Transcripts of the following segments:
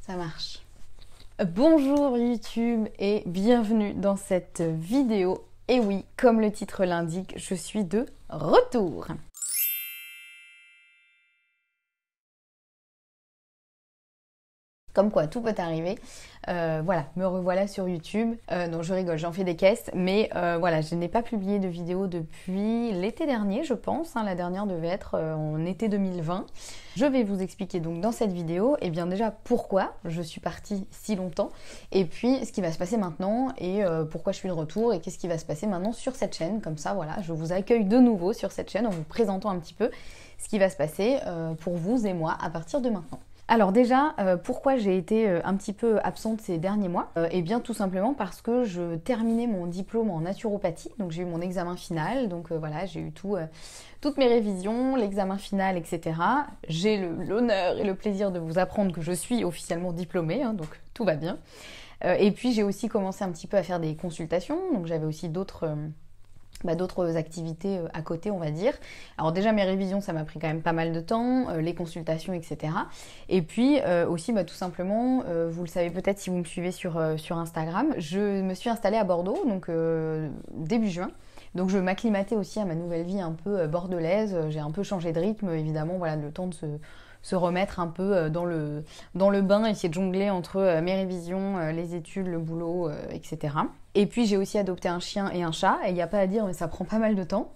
Ça marche. Bonjour YouTube et bienvenue dans cette vidéo. Et oui, comme le titre l'indique, je suis de retour. Comme quoi, tout peut arriver. Voilà, me revoilà sur YouTube. Non, je rigole, j'en fais des caisses. Mais voilà, je n'ai pas publié de vidéo depuis l'été dernier, je pense. La dernière devait être en été 2020. Je vais vous expliquer donc dans cette vidéo, et bien déjà pourquoi je suis partie si longtemps, et puis ce qui va se passer maintenant, et pourquoi je suis de retour, et qu'est-ce qui va se passer maintenant sur cette chaîne. Comme ça, voilà, je vous accueille de nouveau sur cette chaîne en vous présentant un petit peu ce qui va se passer pour vous et moi à partir de maintenant. Alors déjà, pourquoi j'ai été un petit peu absente ces derniers mois? Eh bien tout simplement parce que je terminais mon diplôme en naturopathie, donc j'ai eu mon examen final, donc voilà, j'ai eu toutes mes révisions, l'examen final, etc. J'ai l'honneur et le plaisir de vous apprendre que je suis officiellement diplômée, donc tout va bien. Et puis j'ai aussi commencé un petit peu à faire des consultations, donc j'avais aussi d'autres activités à côté, on va dire. Alors déjà mes révisions, ça m'a pris quand même pas mal de temps, les consultations, etc. Et puis aussi tout simplement, vous le savez peut-être si vous me suivez sur Instagram, je me suis installée à Bordeaux, donc début juin. Donc je m'acclimatais aussi à ma nouvelle vie un peu bordelaise, j'ai un peu changé de rythme, évidemment, voilà, le temps de se remettre un peu dans le bain, essayer de jongler entre mes révisions, les études, le boulot, etc. Et puis j'ai aussi adopté un chien et un chat, et il n'y a pas à dire, mais ça prend pas mal de temps,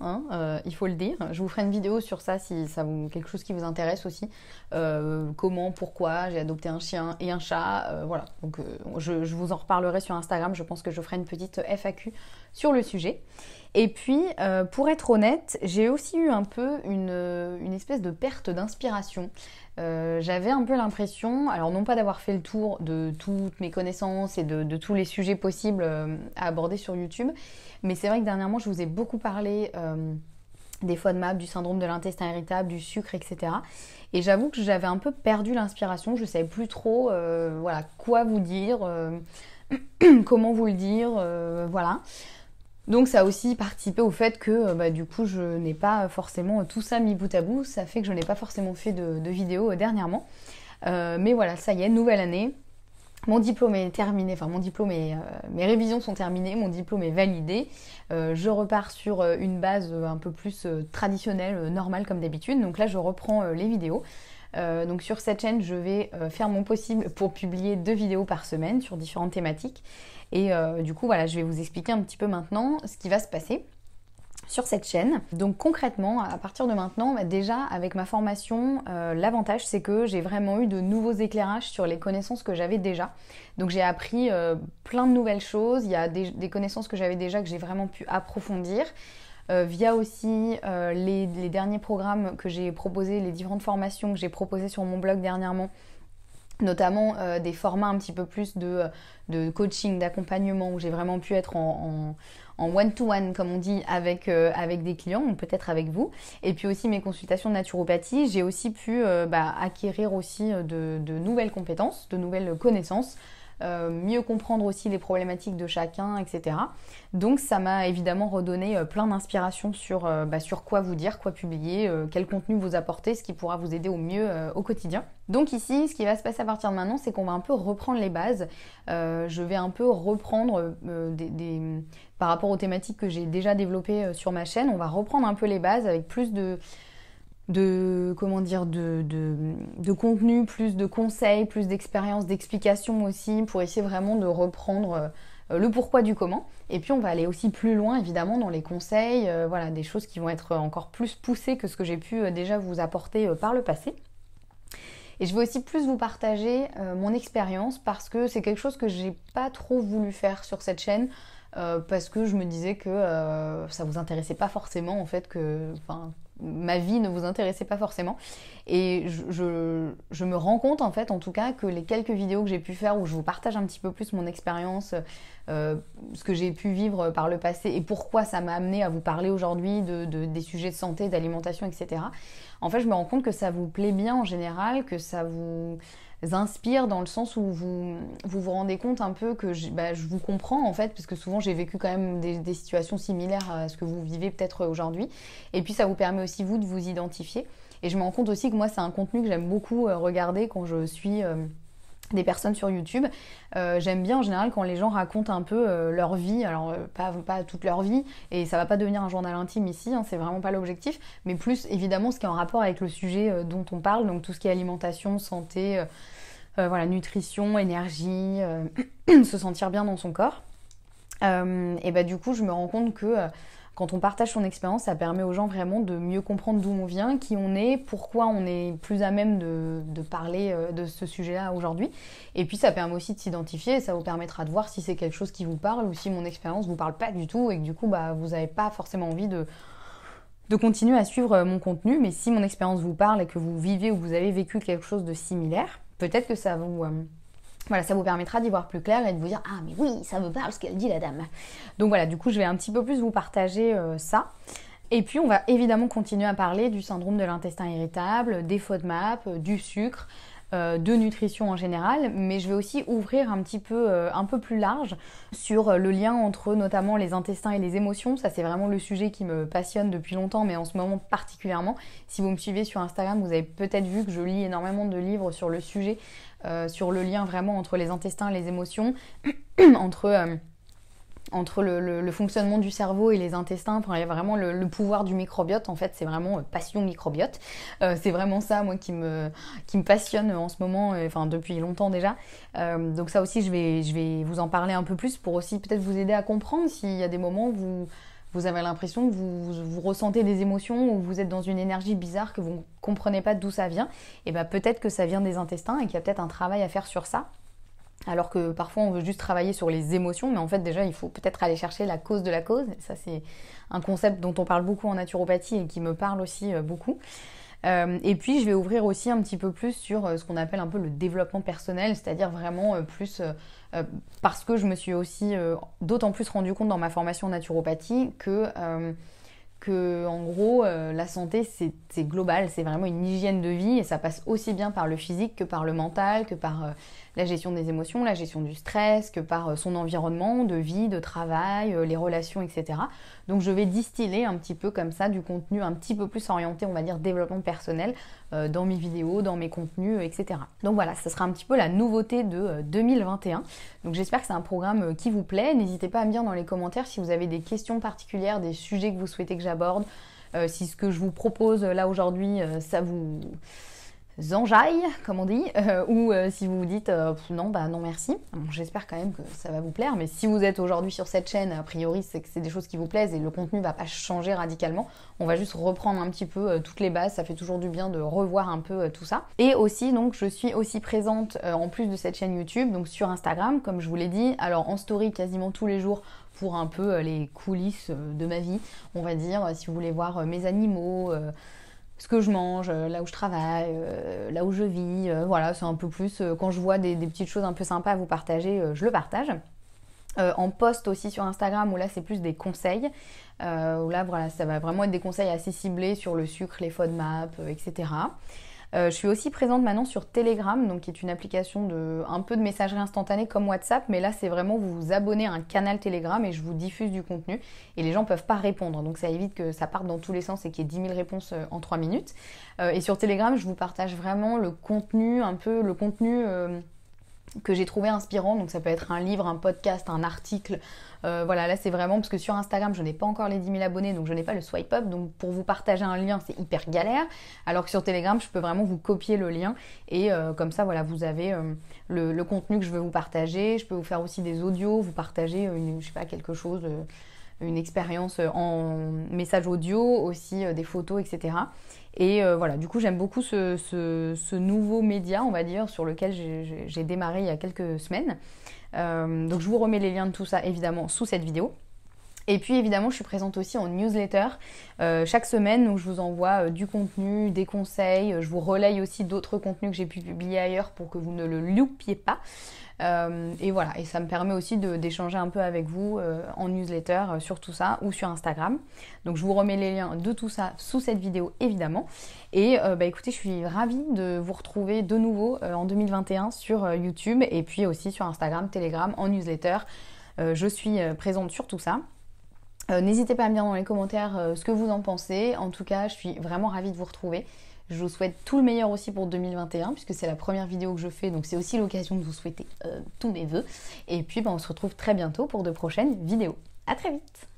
il faut le dire. Je vous ferai une vidéo sur ça si ça vous quelque chose qui vous intéresse aussi. Comment, pourquoi j'ai adopté un chien et un chat, voilà. Donc je vous en reparlerai sur Instagram, je pense que je ferai une petite FAQ sur le sujet. Et puis, pour être honnête, j'ai aussi eu un peu une espèce de perte d'inspiration. J'avais un peu l'impression, alors non pas d'avoir fait le tour de toutes mes connaissances et de tous les sujets possibles à aborder sur YouTube, mais c'est vrai que dernièrement, je vous ai beaucoup parlé des FODMAP, du syndrome de l'intestin irritable, du sucre, etc. Et j'avoue que j'avais un peu perdu l'inspiration, je ne savais plus trop voilà, quoi vous dire, comment vous le dire, voilà. Donc ça a aussi participé au fait que du coup je n'ai pas forcément tout ça mis bout à bout, ça fait que je n'ai pas forcément fait de vidéos dernièrement. Mais voilà, ça y est, nouvelle année, mon diplôme est terminé, enfin mon diplôme mes révisions sont terminées, mon diplôme est validé. Je repars sur une base un peu plus traditionnelle, normale comme d'habitude, donc là je reprends les vidéos. Donc sur cette chaîne, je vais faire mon possible pour publier 2 vidéos par semaine sur différentes thématiques. Et du coup, voilà, je vais vous expliquer un petit peu maintenant ce qui va se passer sur cette chaîne. Donc concrètement, à partir de maintenant, déjà avec ma formation, l'avantage c'est que j'ai vraiment eu de nouveaux éclairages sur les connaissances que j'avais déjà. Donc j'ai appris plein de nouvelles choses, il y a des connaissances que j'avais déjà que j'ai vraiment pu approfondir. Via aussi les derniers programmes que j'ai proposés, les différentes formations que j'ai proposées sur mon blog dernièrement, notamment des formats un petit peu plus de coaching, d'accompagnement, où j'ai vraiment pu être en one-to-one, comme on dit, avec des clients, ou peut-être avec vous. Et puis aussi mes consultations de naturopathie, j'ai aussi pu acquérir aussi de nouvelles compétences, de nouvelles connaissances, mieux comprendre aussi les problématiques de chacun, etc. Donc ça m'a évidemment redonné plein d'inspiration sur quoi vous dire, quoi publier, quel contenu vous apporter, ce qui pourra vous aider au mieux au quotidien. Donc ici, ce qui va se passer à partir de maintenant, c'est qu'on va un peu reprendre les bases. Je vais un peu reprendre par rapport aux thématiques que j'ai déjà développées sur ma chaîne, on va reprendre un peu les bases avec plus de contenu, plus de conseils, plus d'expérience, d'explications aussi, pour essayer vraiment de reprendre le pourquoi du comment. Et puis on va aller aussi plus loin évidemment dans les conseils, voilà, des choses qui vont être encore plus poussées que ce que j'ai pu déjà vous apporter par le passé. Et je vais aussi plus vous partager mon expérience parce que c'est quelque chose que j'ai pas trop voulu faire sur cette chaîne. Parce que je me disais que ça vous intéressait pas forcément, en fait, ma vie ne vous intéressait pas forcément. Et je me rends compte, en fait, en tout cas, que les quelques vidéos que j'ai pu faire où je vous partage un petit peu plus mon expérience, ce que j'ai pu vivre par le passé et pourquoi ça m'a amené à vous parler aujourd'hui des sujets de santé, d'alimentation, etc. En fait, je me rends compte que ça vous plaît bien en général, que ça vous inspire dans le sens où vous rendez compte un peu que je vous comprends en fait, parce que souvent j'ai vécu quand même des situations similaires à ce que vous vivez peut-être aujourd'hui, et puis ça vous permet aussi vous de vous identifier. Et je me rends compte aussi que moi c'est un contenu que j'aime beaucoup regarder quand je suis des personnes sur YouTube. J'aime bien en général quand les gens racontent un peu leur vie, alors pas toute leur vie, et ça va pas devenir un journal intime ici, hein, c'est vraiment pas l'objectif, mais plus évidemment ce qui est en rapport avec le sujet dont on parle, donc tout ce qui est alimentation, santé, voilà, nutrition, énergie, se sentir bien dans son corps. Et bah du coup je me rends compte que quand on partage son expérience, ça permet aux gens vraiment de mieux comprendre d'où on vient, qui on est, pourquoi on est plus à même de parler de ce sujet-là aujourd'hui. Et puis ça permet aussi de s'identifier, et ça vous permettra de voir si c'est quelque chose qui vous parle ou si mon expérience vous parle pas du tout et que du coup bah, vous n'avez pas forcément envie de continuer à suivre mon contenu. Mais si mon expérience vous parle et que vous vivez ou vous avez vécu quelque chose de similaire, peut-être que ça vous... Voilà, ça vous permettra d'y voir plus clair et de vous dire « Ah mais oui, ça me parle ce qu'elle dit la dame ». Donc voilà, du coup je vais un petit peu plus vous partager ça. Et puis on va évidemment continuer à parler du syndrome de l'intestin irritable, des FODMAP, du sucre, de nutrition en général, mais je vais aussi ouvrir un peu plus large sur le lien entre notamment les intestins et les émotions. Ça c'est vraiment le sujet qui me passionne depuis longtemps, mais en ce moment particulièrement. Si vous me suivez sur Instagram, vous avez peut-être vu que je lis énormément de livres sur le sujet, sur le lien vraiment entre les intestins et les émotions, entre le fonctionnement du cerveau et les intestins. Enfin, il y a vraiment le pouvoir du microbiote. En fait, c'est vraiment passion microbiote. C'est vraiment ça, moi, qui me passionne en ce moment, enfin depuis longtemps déjà. Donc ça aussi, je vais vous en parler un peu plus pour aussi peut-être vous aider à comprendre s'il y a des moments où vous avez l'impression que vous ressentez des émotions ou vous êtes dans une énergie bizarre que vous ne comprenez pas d'où ça vient. Et bien peut-être que ça vient des intestins et qu'il y a peut-être un travail à faire sur ça. Alors que parfois on veut juste travailler sur les émotions, mais en fait déjà il faut peut-être aller chercher la cause de la cause. Et ça c'est un concept dont on parle beaucoup en naturopathie et qui me parle aussi beaucoup. Et puis je vais ouvrir aussi un petit peu plus sur ce qu'on appelle un peu le développement personnel, c'est-à-dire vraiment plus parce que je me suis aussi d'autant plus rendu compte dans ma formation en naturopathie que en gros la santé c'est global, c'est vraiment une hygiène de vie et ça passe aussi bien par le physique que par le mental, que par la gestion des émotions, la gestion du stress, que par son environnement de vie, de travail, les relations, etc. Donc je vais distiller un petit peu comme ça du contenu un petit peu plus orienté, on va dire, développement personnel dans mes vidéos, dans mes contenus, etc. Donc voilà, ce sera un petit peu la nouveauté de 2021. Donc j'espère que c'est un programme qui vous plaît. N'hésitez pas à me dire dans les commentaires si vous avez des questions particulières, des sujets que vous souhaitez que j'aborde, si ce que je vous propose là aujourd'hui, ça vous enjaille, comme on dit, ou si vous vous dites non, bah non merci. Bon, j'espère quand même que ça va vous plaire, mais si vous êtes aujourd'hui sur cette chaîne, a priori c'est que c'est des choses qui vous plaisent et le contenu va pas changer radicalement. On va juste reprendre un petit peu toutes les bases, ça fait toujours du bien de revoir un peu tout ça. Et aussi, donc, je suis aussi présente en plus de cette chaîne YouTube, donc sur Instagram, comme je vous l'ai dit, alors en story quasiment tous les jours pour un peu les coulisses de ma vie, on va dire, si vous voulez voir mes animaux, ce que je mange, là où je travaille, là où je vis, voilà, c'est un peu plus, quand je vois des petites choses un peu sympas à vous partager, je le partage. En post aussi sur Instagram où là c'est plus des conseils, où là voilà, ça va vraiment être des conseils assez ciblés sur le sucre, les FODMAP, etc. Je suis aussi présente maintenant sur Telegram, donc qui est une application un peu de messagerie instantanée comme WhatsApp, mais là c'est vraiment vous vous abonnez à un canal Telegram et je vous diffuse du contenu et les gens peuvent pas répondre, donc ça évite que ça parte dans tous les sens et qu'il y ait 10 000 réponses en 3 minutes. Et sur Telegram je vous partage vraiment le contenu, que j'ai trouvé inspirant, donc ça peut être un livre, un podcast, un article, voilà, là c'est vraiment, parce que sur Instagram je n'ai pas encore les 10 000 abonnés, donc je n'ai pas le swipe up, donc pour vous partager un lien c'est hyper galère, alors que sur Telegram je peux vraiment vous copier le lien, et comme ça voilà, vous avez le contenu que je veux vous partager, je peux vous faire aussi des audios, vous partager je sais pas, quelque chose, une expérience en message audio, aussi des photos, etc. Et voilà, du coup j'aime beaucoup ce nouveau média, on va dire, sur lequel j'ai démarré il y a quelques semaines. Donc je vous remets les liens de tout ça évidemment sous cette vidéo. Et puis évidemment je suis présente aussi en newsletter chaque semaine, donc je vous envoie du contenu, des conseils, je vous relaye aussi d'autres contenus que j'ai pu publier ailleurs pour que vous ne le loupiez pas. Et voilà, et ça me permet aussi d'échanger un peu avec vous en newsletter sur tout ça ou sur Instagram. Donc je vous remets les liens de tout ça sous cette vidéo évidemment. Et bah écoutez, je suis ravie de vous retrouver de nouveau en 2021 sur YouTube et puis aussi sur Instagram, Telegram, en newsletter. Je suis présente sur tout ça. N'hésitez pas à me dire dans les commentaires ce que vous en pensez. En tout cas, je suis vraiment ravie de vous retrouver. Je vous souhaite tout le meilleur aussi pour 2021 puisque c'est la première vidéo que je fais, donc c'est aussi l'occasion de vous souhaiter tous mes vœux. Et puis on se retrouve très bientôt pour de prochaines vidéos. À très vite!